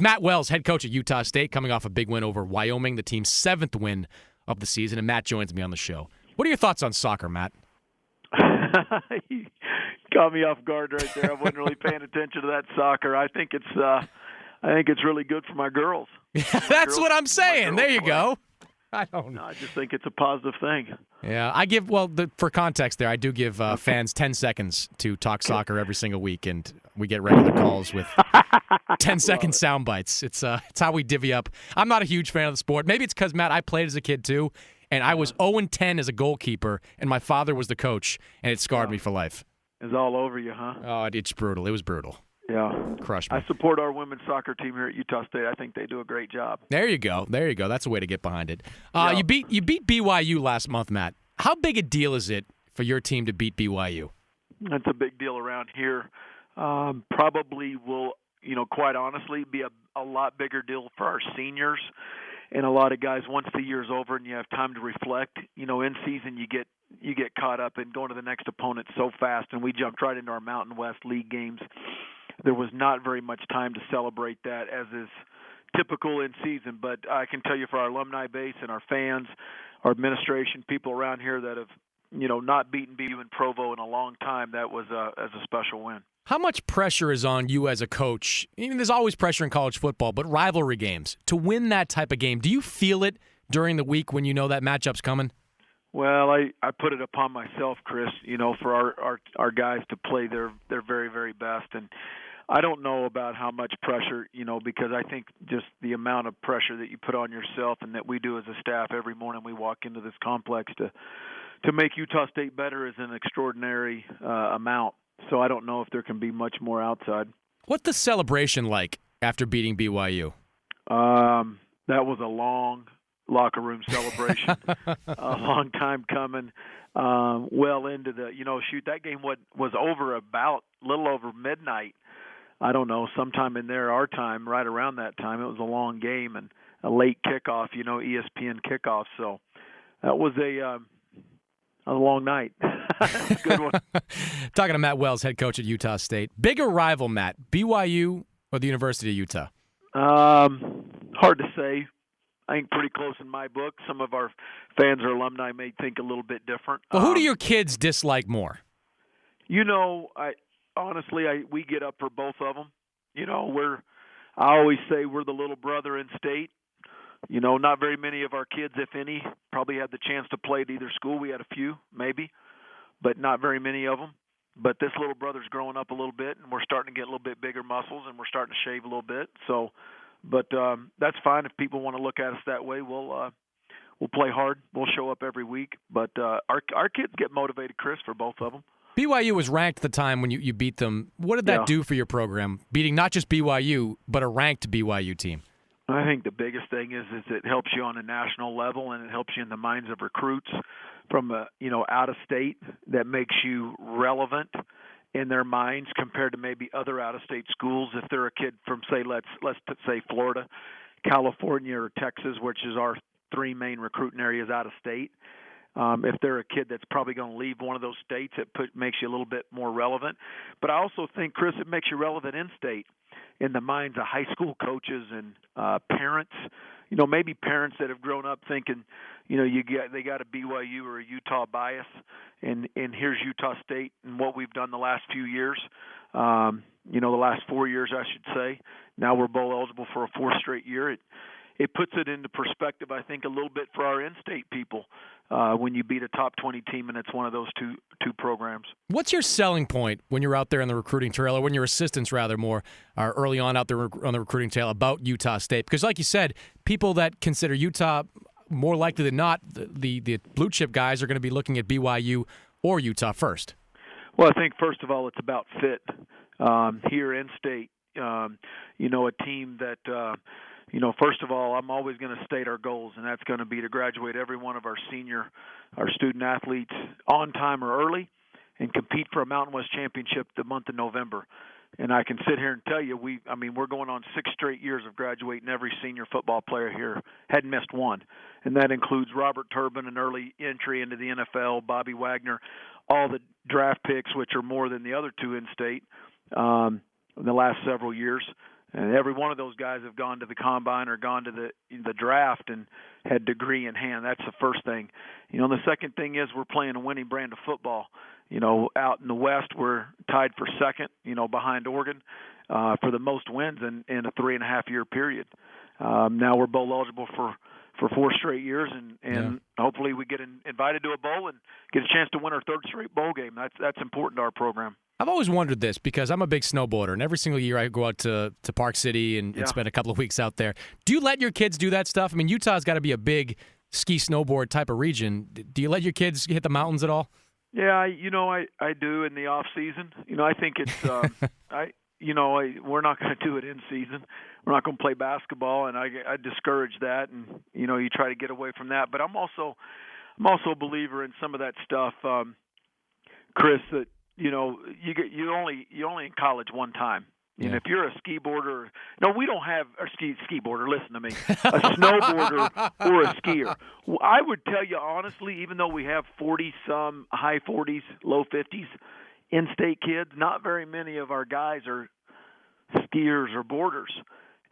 Matt Wells, head coach at Utah State, coming off a big win over Wyoming, the team's 7th win of the season, and Matt joins me on the show. What are your thoughts on soccer, Matt? You caught me off guard right there. I wasn't really paying attention to that soccer. I think it's really good for my girls. That's what I'm saying. There you go. I don't know. No, I just think it's a positive thing. Yeah, I give, for context there, I do give fans 10 seconds to talk soccer every single week, and we get regular calls with 10-second sound bites. It's how we divvy up. I'm not a huge fan of the sport. Maybe it's because, Matt, I played as a kid too, and I was 0-10 as a goalkeeper, and my father was the coach, and it scarred me for life. It's all over you, huh? Oh, it's brutal. It was brutal. Yeah. Crushed me. I support our women's soccer team here at Utah State. I think they do a great job. There you go. That's a way to get behind it. You beat BYU last month, Matt. How big a deal is it for your team to beat BYU? That's a big deal around here. Probably will, quite honestly, be a lot bigger deal for our seniors and a lot of guys once the year's over and you have time to reflect. In season you get caught up in going to the next opponent so fast, and we jumped right into our Mountain West League games. There was not very much time to celebrate that, as is typical in season. But I can tell you, for our alumni base and our fans, our administration, people around here that have, not beaten BU in Provo in a long time, that was a special win. How much pressure is on you as a coach? There's always pressure in college football, but rivalry games, to win that type of game, do you feel it during the week when you know that matchup's coming? Well, I put it upon myself, Chris, for our guys to play their very, very best. And I don't know about how much pressure, because I think just the amount of pressure that you put on yourself and that we do as a staff every morning we walk into this complex to make Utah State better is an extraordinary amount. So I don't know if there can be much more outside. What's the celebration like after beating BYU? That was a long locker room celebration, a long time coming, well into the, that game was over about a little over midnight. I don't know, sometime in there, our time, right around that time. It was a long game and a late kickoff, ESPN kickoff. So that was a long night. Good one. Talking to Matt Wells, head coach at Utah State. Bigger rival, Matt, BYU or the University of Utah? Hard to say. I think pretty close in my book. Some of our fans or alumni may think a little bit different. Well, who do your kids dislike more? We get up for both of them. I always say we're the little brother in state. Not very many of our kids, if any, probably had the chance to play at either school. We had a few, maybe, but not very many of them. But this little brother's growing up a little bit, and we're starting to get a little bit bigger muscles, and we're starting to shave a little bit. So, but that's fine if people want to look at us that way. We'll play hard. We'll show up every week. But our kids get motivated, Chris, for both of them. BYU was ranked at the time when you beat them. What did that do for your program, beating not just BYU, but a ranked BYU team? I think the biggest thing is it helps you on a national level, and it helps you in the minds of recruits from out of state. That makes you relevant in their minds compared to maybe other out of state schools. If they're a kid from, say, let's say Florida, California, or Texas, which is our 3 main recruiting areas out of state. If they're a kid that's probably going to leave one of those states, it makes you a little bit more relevant. But I also think, Chris, it makes you relevant in state in the minds of high school coaches and parents. Maybe parents that have grown up thinking, they got a BYU or a Utah bias, and here's Utah State and what we've done the last few years. The last 4 years, I should say. Now we're bowl eligible for a 4th straight year. It puts it into perspective, I think, a little bit for our in-state people when you beat a top 20 team and it's one of those two programs. What's your selling point when you're out there on the recruiting trail, or when your assistants, rather, are early on out there on the recruiting trail about Utah State? Because like you said, people that consider Utah, more likely than not, the blue-chip guys are going to be looking at BYU or Utah first. Well, I think, first of all, it's about fit here in state. A team that first of all, I'm always going to state our goals, and that's going to be to graduate every one of our student athletes on time or early and compete for a Mountain West championship the month of November. And I can sit here and tell you, we're going on 6 straight years of graduating every senior football player here. Hadn't missed one. And that includes Robert Turbin, an early entry into the NFL, Bobby Wagner, all the draft picks, which are more than the other 2 in state in the last several years. And every one of those guys have gone to the combine or gone to the draft and had degree in hand. That's the first thing. And the second thing is we're playing a winning brand of football. Out in the West, we're tied for second, behind Oregon for the most wins in a 3.5-year period. Now we're bowl eligible for 4 straight years, and hopefully we get invited to a bowl and get a chance to win our 3rd straight bowl game. That's important to our program. I've always wondered this because I'm a big snowboarder, and every single year I go out to Park City and spend a couple of weeks out there. Do you let your kids do that stuff? I mean, Utah's got to be a big ski snowboard type of regionon. Do you let your kids hit the mountains at all? Yeah, I do in the off season. I think it's we're not going to do it in season. We're not going to play basketball, and I discourage that, and you try to get away from that. But I'm also a believer in some of that stuff, Chris. That you only in college one time. And if you're a ski boarder, we don't have a ski boarder. Listen to me, a snowboarder or a skier. Well, I would tell you honestly, even though we have 40-some, high 40s, low 50s in-state kids, not very many of our guys are skiers or boarders.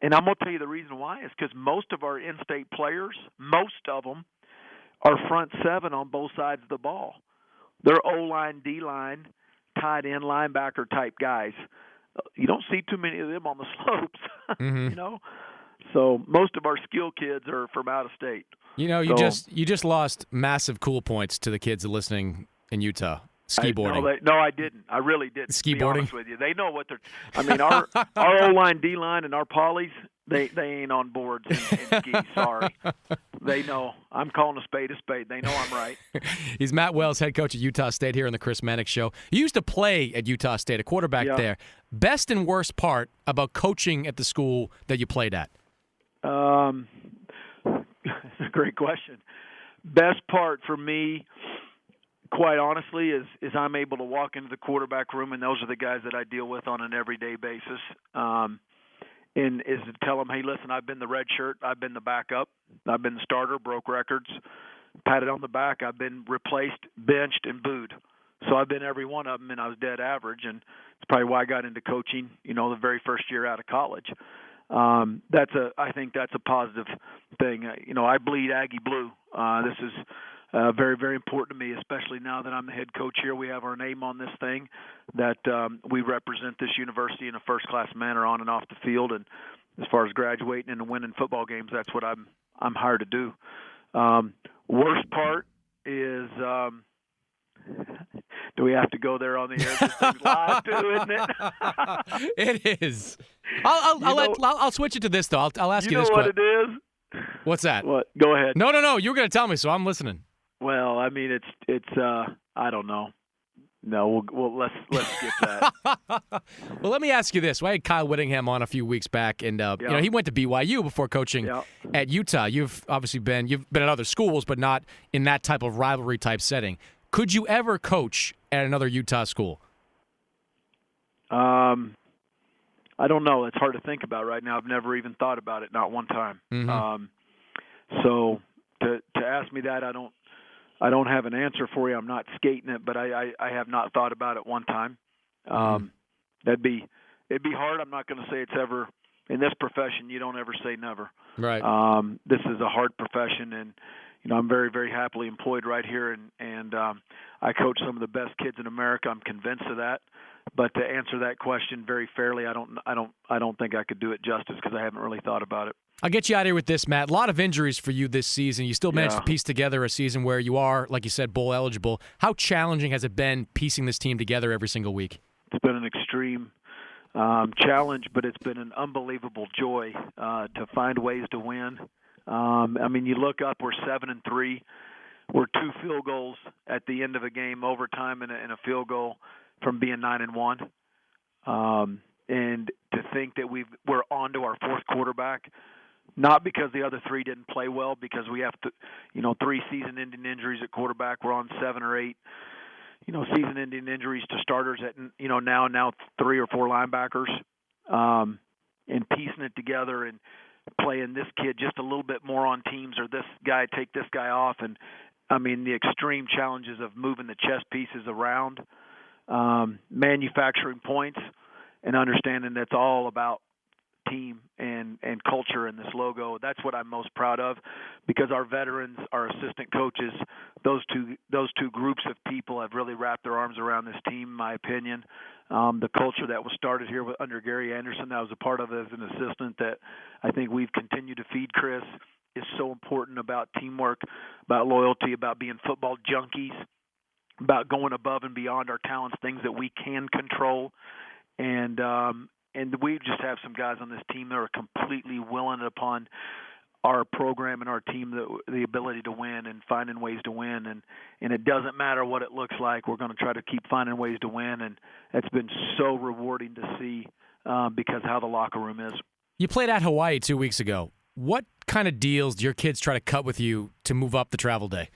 And I'm going to tell you the reason why is because most of our in-state players, most of them, are front seven on both sides of the ball. They're O-line, D-line, tight end, linebacker type guys. You don't see too many of them on the slopes, Mm-hmm. So most of our skill kids are from out of state. You just lost massive cool points to the kids listening in Utah. Ski boarding. No, I didn't. I really didn't. Ski to be boarding. Honest with you, they know what they're. I mean, our O-line, D-line, and our polys, they ain't on boards in ski. Sorry, they know. I'm calling a spade a spade. They know I'm right. He's Matt Wells, head coach at Utah State here on the Chris Mannix Show. You used to play at Utah State, a quarterback there. Best and worst part about coaching at the school that you played at? That's a great question. Best part for me, quite honestly, is I'm able to walk into the quarterback room, and those are the guys that I deal with on an everyday basis. And is to tell them, hey, listen, I've been the red shirt, I've been the backup, I've been the starter, broke records, patted on the back, I've been replaced, benched, and booed. So I've been every one of them, and I was dead average, and it's probably why I got into coaching, the very first year out of college. I think that's a positive thing. I bleed Aggie blue. This is very, very important to me, especially now that I'm the head coach here. We have our name on this thing, that we represent this university in a first-class manner on and off the field. And as far as graduating and winning football games, that's what I'm hired to do. Worst part is, do we have to go there on the air? This thing's live too, isn't it? It is. I'll switch it to this though. I'll ask you this question. You know what it is? What's that? What? Go ahead. No. You were going to tell me, so I'm listening. Well, I mean, it's I don't know. No, let's skip that. Well, let me ask you this. I had Kyle Whittingham on a few weeks back, and he went to BYU before coaching at Utah. You've obviously been at other schools, but not in that type of rivalry type setting. Could you ever coach at another Utah school? I don't know. It's hard to think about right now. I've never even thought about it, not one time. Mm-hmm. So to ask me that, I don't have an answer for you. I'm not skating it, but I have not thought about it one time. It'd be hard. I'm not going to say it's ever in this profession. You don't ever say never. Right. This is a hard profession, and I'm very, very happily employed right here, and I coach some of the best kids in America. I'm convinced of that. But to answer that question very fairly, I don't think I could do it justice because I haven't really thought about it. I'll get you out of here with this, Matt. A lot of injuries for you this season. You still managed to piece together a season where you are, like you said, bowl eligible. How challenging has it been piecing this team together every single week? It's been an extreme challenge, but it's been an unbelievable joy to find ways to win. I mean, you look up, we're 7-3. We're 2 field goals at the end of a game, overtime, and a field goal from being 9-1. And to think that we're on to our 4th quarterback, not because the other 3 didn't play well, because we have to, 3 season-ending injuries at quarterback. We're on 7 or 8, season-ending injuries to starters at, now 3 or 4 linebackers, and piecing it together and playing this kid just a little bit more on teams, or this guy take this guy off. And, I mean, the extreme challenges of moving the chess pieces around, manufacturing points, and understanding that's all about team and culture and this logo. That's what I'm most proud of, because our veterans, our assistant coaches, those two groups of people have really wrapped their arms around this team, in my opinion. The culture that was started here under Gary Anderson, that I was a part of as an assistant, that I think we've continued to feed, Chris, is so important about teamwork, about loyalty, about being football junkies, about going above and beyond our talents, things that we can control. And we just have some guys on this team that are completely willing upon our program and our team the ability to win and finding ways to win. And it doesn't matter what it looks like. We're going to try to keep finding ways to win. And it's been so rewarding to see because how the locker room is. You played at Hawaii 2 weeks ago. What kind of deals do your kids try to cut with you to move up the travel day?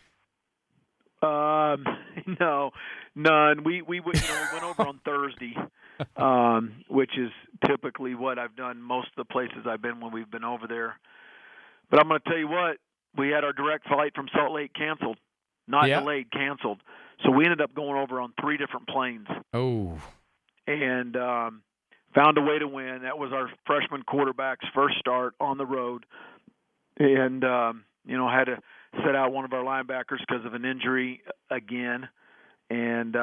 No, none. We went over on Thursday, which is typically what I've done most of the places I've been when we've been over there. But I'm going to tell you what, we had our direct flight from Salt Lake canceled, not delayed, canceled. So we ended up going over on 3 different planes. Oh. And found a way to win. That was our freshman quarterback's first start on the road. And, had to set out one of our linebackers because of an injury again, and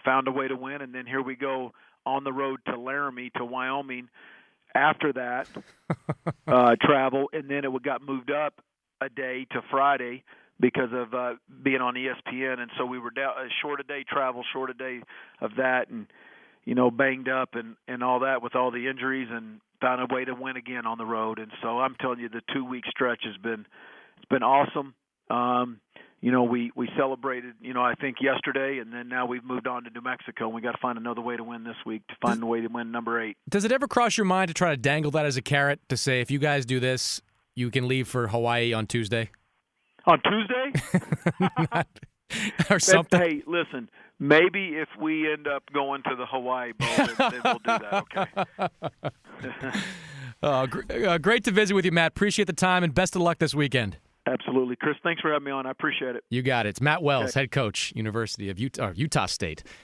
found a way to win. And then here we go on the road to Laramie, to Wyoming after that travel. And then it got moved up a day to Friday because of being on ESPN. And so we were down a short a day travel, short a day of that, and, banged up and all that with all the injuries, and found a way to win again on the road. And so I'm telling you, the 2-week stretch it's been awesome. We celebrated, I think yesterday, and then now we've moved on to New Mexico, and we got to find another way to win this week, to find a way to win number 8. Does it ever cross your mind to try to dangle that as a carrot to say, if you guys do this, you can leave for Hawaii on Tuesday? On Tuesday? Or something? Hey, listen, maybe if we end up going to the Hawaii Bowl, then we'll do that, okay? Great to visit with you, Matt. Appreciate the time, and best of luck this weekend. Absolutely. Chris, thanks for having me on. I appreciate it. You got it. It's Matt Wells, head coach, University of Utah State.